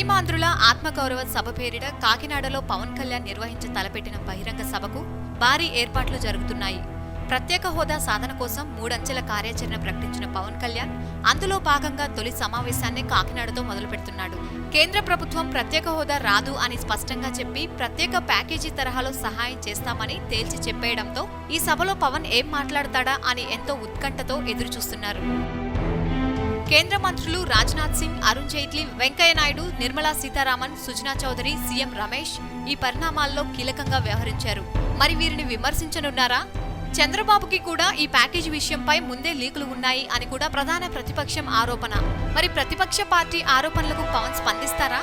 సీమాంధ్రుల ఆత్మగౌరవ సభ పేరిట కాకినాడలో పవన్ కళ్యాణ్ నిర్వహించ తలపెట్టిన బహిరంగ సభకు భారీ ఏర్పాట్లు జరుగుతున్నాయి. ప్రత్యేక హోదా సాధన కోసం 3 అంచెల కార్యాచరణ ప్రకటించిన పవన్ కళ్యాణ్ అందులో భాగంగా తొలి సమావేశాన్ని కాకినాడతో మొదలుపెడుతున్నాడు. కేంద్ర ప్రభుత్వం ప్రత్యేక హోదా రాదు అని స్పష్టంగా చెప్పి ప్రత్యేక ప్యాకేజీ తరహాలో సహాయం చేస్తామని తేల్చి చెప్పేయడంతో ఈ సభలో పవన్ ఏం మాట్లాడతాడా అని ఎంతో ఉత్కంఠతో ఎదురుచూస్తున్నారు. కేంద్ర మంత్రులు రాజ్నాథ్ సింగ్, అరుణ్ జైట్లీ, వెంకయ్యనాయుడు, నిర్మలా సీతారామన్, సుజనా చౌదరి, సీఎం రమేష్ ఈ పరిణామాల్లో కీలకంగా వ్యవహరించారు. మరి వీరిని విమర్శించనున్నారా? చంద్రబాబుకి కూడా ఈ ప్యాకేజీ విషయంపై ముందే లీకులు ఉన్నాయి అని కూడా ప్రధాన ప్రతిపక్షం ఆరోపణ. మరి ప్రతిపక్ష పార్టీ ఆరోపణలకు పవన్ స్పందిస్తారా?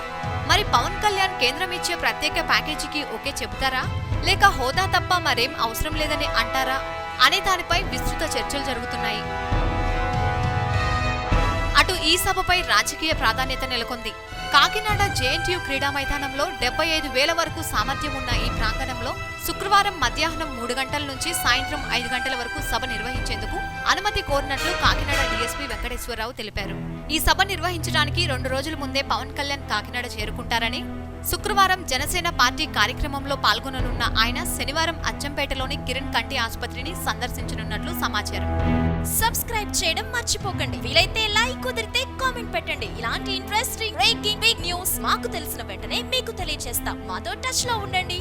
మరి పవన్ కళ్యాణ్ కేంద్రం ఇచ్చే ప్రత్యేక ప్యాకేజీకి ఓకే చెబుతారా, లేక హోదా తప్ప మరేం అవసరం లేదని అంటారా అనే దానిపై విస్తృత చర్చలు జరుగుతున్నాయి. అటు ఈ సభపై రాజకీయ ప్రాధాన్యత నెలకొంది. కాకినాడ జేఎన్టీయూ క్రీడా మైదానంలో 75,000 వరకు సామర్థ్యం ఉన్న ఈ ప్రాంగణంలో శుక్రవారం మధ్యాహ్నం 3 గంటల నుంచి సాయంత్రం 5 గంటల వరకు సభ నిర్వహించేందుకు అనుమతి కోరినట్లు కాకినాడ డీఎస్పీ వెంకటేశ్వరరావు తెలిపారు. ఈ సభ నిర్వహించడానికి 2 రోజుల ముందే పవన్ కళ్యాణ్ కాకినాడ చేరుకుంటారని, శుక్రవారం జనసేన పార్టీ కార్యక్రమంలో పాల్గొననున్న ఆయన శనివారం అచ్చంపేటలోని కిరణ్ కంటి ఆసుపత్రిని సందర్శించనున్నట్లు సమాచారం. సబ్స్క్రైబ్ చేయడం మర్చిపోకండి. వీలైతే లైక్, కుదిరితే కామెంట్ పెట్టండి. ఇలాంటి ఇంట్రెస్టింగ్ బ్రేకింగ్ న్యూస్ మాకు తెలిసిన వెంటనే మీకు తెలియజేస్తాం. మాతో టచ్ లో ఉండండి.